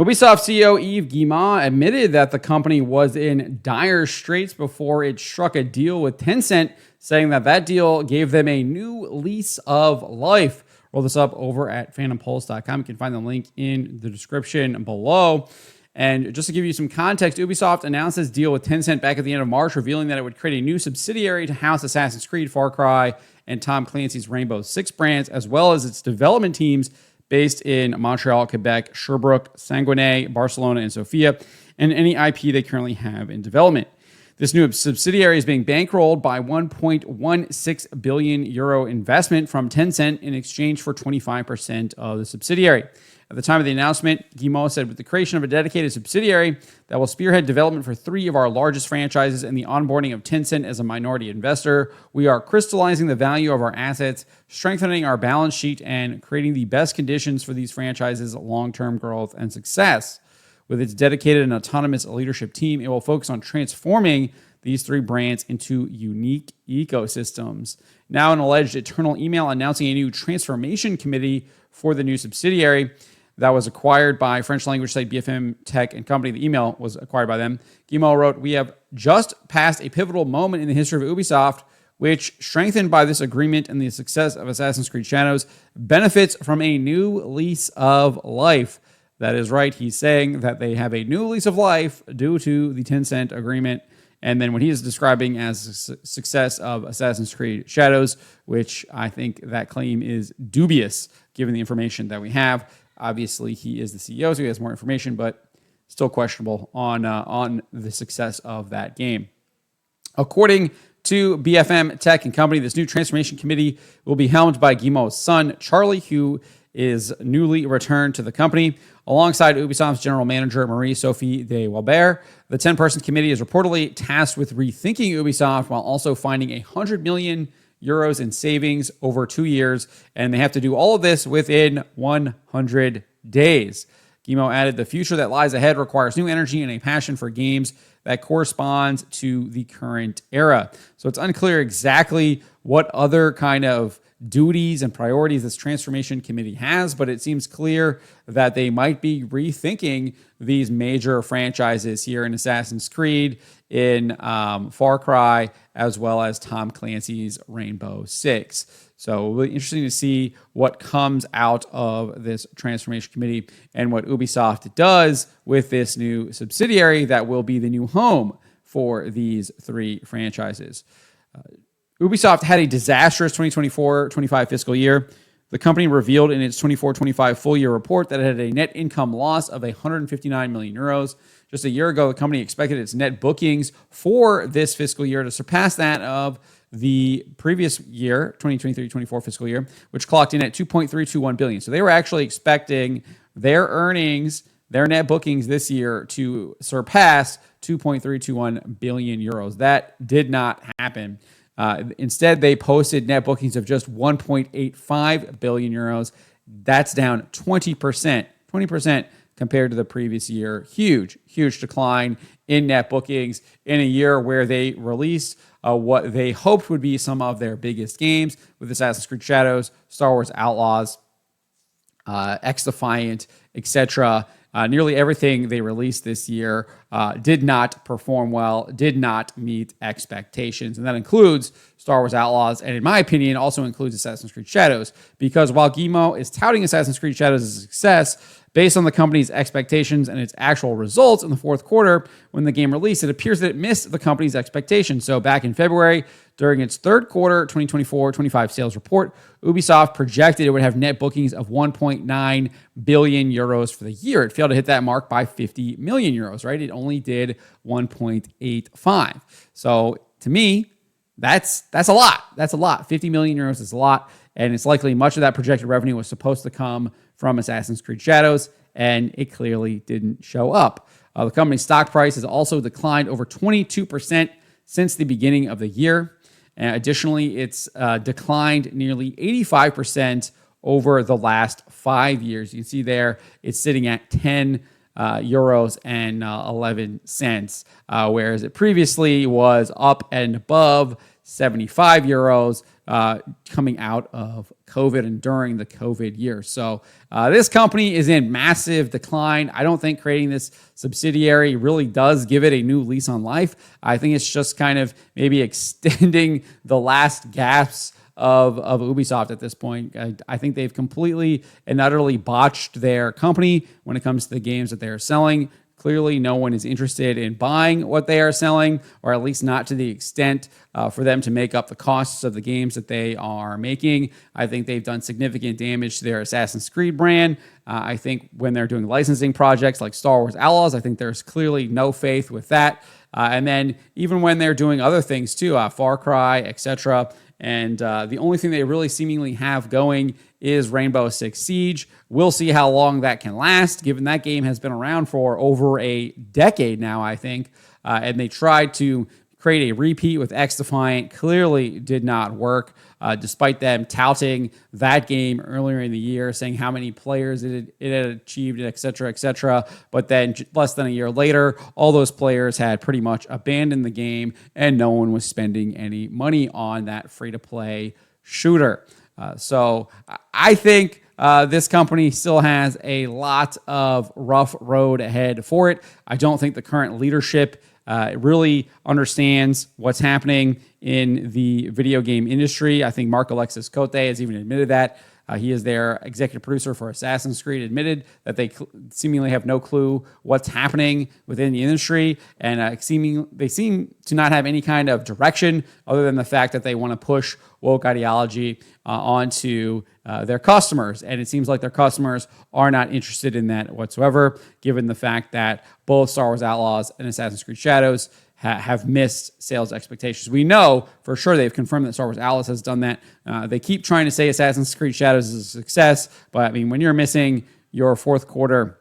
Ubisoft CEO Yves Guillemot admitted that the company was in dire straits before it struck a deal with Tencent, saying that deal gave them a new lease of life. Roll this up over at phantompulse.com. You can find the link in the description below. And just to give you some context, Ubisoft announced this deal with Tencent back at the end of March, revealing that it would create a new subsidiary to house Assassin's Creed, Far Cry, and Tom Clancy's Rainbow Six brands, as well as its development teams based in Montreal, Quebec, Sherbrooke, Saguenay, Barcelona, and Sofia, and any IP they currently have in development. This new subsidiary is being bankrolled by 1.16 billion euro investment from Tencent in exchange for 25% of the subsidiary. At the time of the announcement, Guillemot said, with the creation of a dedicated subsidiary that will spearhead development for 3 of our largest franchises and the onboarding of Tencent as a minority investor, we are crystallizing the value of our assets, strengthening our balance sheet, and creating the best conditions for these franchises' long-term growth and success. With its dedicated and autonomous leadership team, it will focus on transforming these 3 brands into unique ecosystems. Now, an alleged internal email announcing a new transformation committee for the new subsidiary that was acquired by French language site BFM Tech and Company. The email was acquired by them. Guillemot wrote, "We have just passed a pivotal moment in the history of Ubisoft, which, strengthened by this agreement and the success of Assassin's Creed Shadows, benefits from a new lease of life." That is right. He's saying that they have a new lease of life due to the Tencent agreement. And then what he is describing as the success of Assassin's Creed Shadows, which I think that claim is dubious given the information that we have. Obviously, he is the CEO, so he has more information, but still questionable on the success of that game. According to BFM Tech and Company, this new transformation committee will be helmed by Guillemot's son, Charlie, who is newly returned to the company, alongside Ubisoft's general manager, Marie-Sophie de Walbert. The 10-person committee is reportedly tasked with rethinking Ubisoft while also finding 100 million euros in savings over 2 years, and they have to do all of this within 100 days. Guillemot added, "The future that lies ahead requires new energy and a passion for games that corresponds to the current era." So it's unclear exactly what other kind of duties and priorities this transformation committee has, but it seems clear that they might be rethinking these major franchises here in Assassin's Creed, in Far Cry, as well as Tom Clancy's Rainbow Six. So really interesting to see what comes out of this transformation committee and what Ubisoft does with this new subsidiary that will be the new home for these 3 franchises. Ubisoft had a disastrous 2024-25 fiscal year. The company revealed in its 24-25 full-year report that it had a net income loss of 159 million euros. Just a year ago, the company expected its net bookings for this fiscal year to surpass that of the previous year, 2023-24 fiscal year, which clocked in at 2.321 billion. So they were actually expecting their earnings, their net bookings this year to surpass 2.321 billion euros. That did not happen. Instead, they posted net bookings of just 1.85 billion euros. That's down 20% compared to the previous year. Huge decline in net bookings in a year where they released what they hoped would be some of their biggest games with Assassin's Creed Shadows, Star Wars Outlaws, X-Defiant, etc. Nearly everything they released this year did not perform well, did not meet expectations. And that includes Star Wars Outlaws, and in my opinion, also includes Assassin's Creed Shadows. Because while Guillemot is touting Assassin's Creed Shadows as a success, based on the company's expectations and its actual results in the 4th quarter when the game released, it appears that it missed the company's expectations. So back in February, during its 3rd quarter 2024-25 sales report, Ubisoft projected it would have net bookings of 1.9 billion euros for the year. It failed to hit that mark by 50 million euros, right? It only did 1.85. So to me, that's a lot. That's a lot. 50 million euros is a lot. And it's likely much of that projected revenue was supposed to come from Assassin's Creed Shadows, and it clearly didn't show up. The company's stock price has also declined over 22% since the beginning of the year. Additionally, it's declined nearly 85% over the last 5 years. You can see there it's sitting at 10 euros and 11 cents, whereas it previously was up and above 75 euros coming out of COVID and during the COVID year. So this company is in massive decline. I don't think creating this subsidiary really does give it a new lease on life. I think it's just kind of maybe extending the last gasps of Ubisoft at this point. I think they've completely and utterly botched their company when it comes to the games that they are selling. Clearly, no one is interested in buying what they are selling, or at least not to the extent for them to make up the costs of the games that they are making. I think they've done significant damage to their Assassin's Creed brand. I think when they're doing licensing projects like Star Wars Outlaws, I think there's clearly no faith with that. And then even when they're doing other things too, Far Cry, etc., and the only thing they really seemingly have going is Rainbow Six Siege. We'll see how long that can last, given that game has been around for over a decade now, I think. And they tried to create a repeat with XDefiant. Clearly did not work, despite them touting that game earlier in the year, saying how many players it had achieved, et cetera, but then less than a year later, all those players had pretty much abandoned the game, and no one was spending any money on that free-to-play shooter. So I think this company still has a lot of rough road ahead for it. I don't think the current leadership really understands what's happening in the video game industry. I think Mark Alexis Cote has even admitted that. He is their executive producer for Assassin's Creed, admitted that they seemingly have no clue what's happening within the industry, and they seem to not have any kind of direction other than the fact that they want to push woke ideology onto their customers. And it seems like their customers are not interested in that whatsoever, given the fact that both Star Wars Outlaws and Assassin's Creed Shadows have missed sales expectations. We know for sure they've confirmed that Star Wars Outlaws has done that. They keep trying to say Assassin's Creed Shadows is a success, but I mean, when you're missing your fourth quarter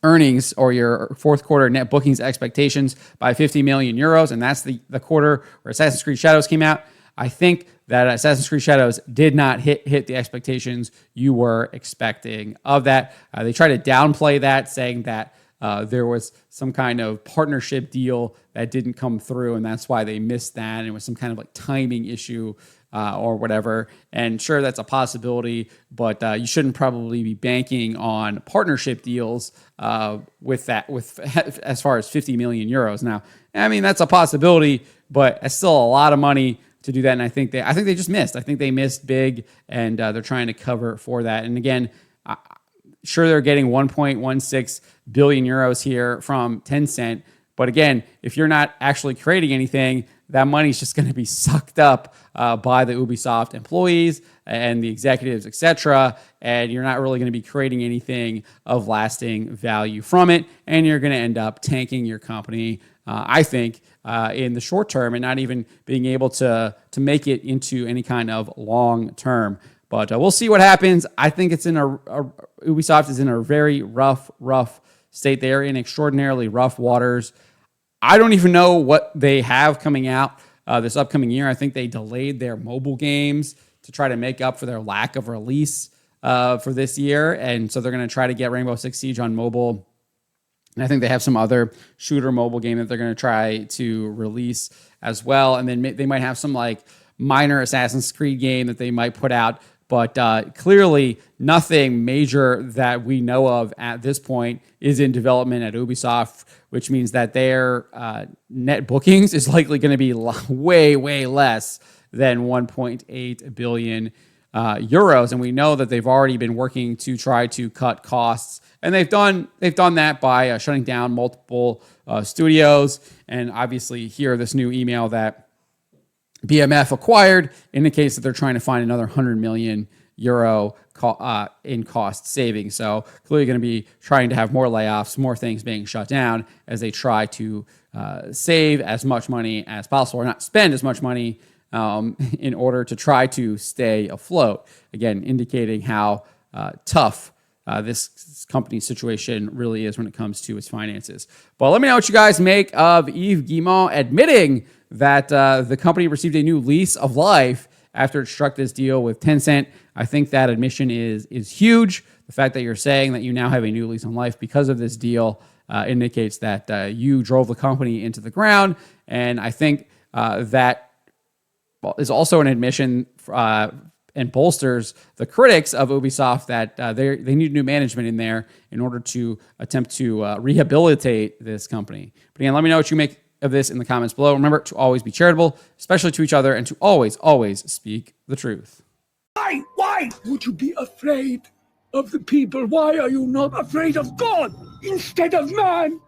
earnings or your fourth quarter net bookings expectations by 50 million euros, and that's the quarter where Assassin's Creed Shadows came out, I think that Assassin's Creed Shadows did not hit the expectations you were expecting of that. They try to downplay that, saying that there was some kind of partnership deal that didn't come through, and that's why they missed that. And it was some kind of like timing issue or whatever. And sure, that's a possibility, but you shouldn't probably be banking on partnership deals with as far as 50 million euros. Now, I mean, that's a possibility, but it's still a lot of money to do that. And I think they just missed. I think they missed big, and they're trying to cover for that. And again, sure, they're getting 1.16 billion euros here from Tencent. But again, if you're not actually creating anything, that money's just going to be sucked up by the Ubisoft employees and the executives, etc. And you're not really going to be creating anything of lasting value from it. And you're going to end up tanking your company, I think, in the short term, and not even being able to make it into any kind of long term. But we'll see what happens. I think it's Ubisoft is in a very rough state. They are in extraordinarily rough waters. I don't even know what they have coming out this upcoming year. I think they delayed their mobile games to try to make up for their lack of release for this year. And so they're going to try to get Rainbow Six Siege on mobile. And I think they have some other shooter mobile game that they're going to try to release as well. And then they might have some like minor Assassin's Creed game that they might put out. But clearly, nothing major that we know of at this point is in development at Ubisoft, which means that their net bookings is likely going to be way less than 1.8 billion euros. And we know that they've already been working to try to cut costs, and they've done that by shutting down multiple studios. And obviously, here this new email that BMF acquired indicates that they're trying to find another 100 million euro in cost savings. So clearly going to be trying to have more layoffs, more things being shut down as they try to save as much money as possible, or not spend as much money in order to try to stay afloat. Again, indicating how tough this company's situation really is when it comes to its finances. But let me know what you guys make of Yves Guillemot admitting that the company received a new lease of life after it struck this deal with Tencent. I think that admission is huge. The fact that you're saying that you now have a new lease on life because of this deal indicates that you drove the company into the ground. And I think that is also an admission and bolsters the critics of Ubisoft that they need new management in there in order to attempt to rehabilitate this company. But again, let me know what you make of this in the comments below. Remember to always be charitable, especially to each other, and to always, always speak the truth. Why would you be afraid of the people? Why are you not afraid of God instead of man?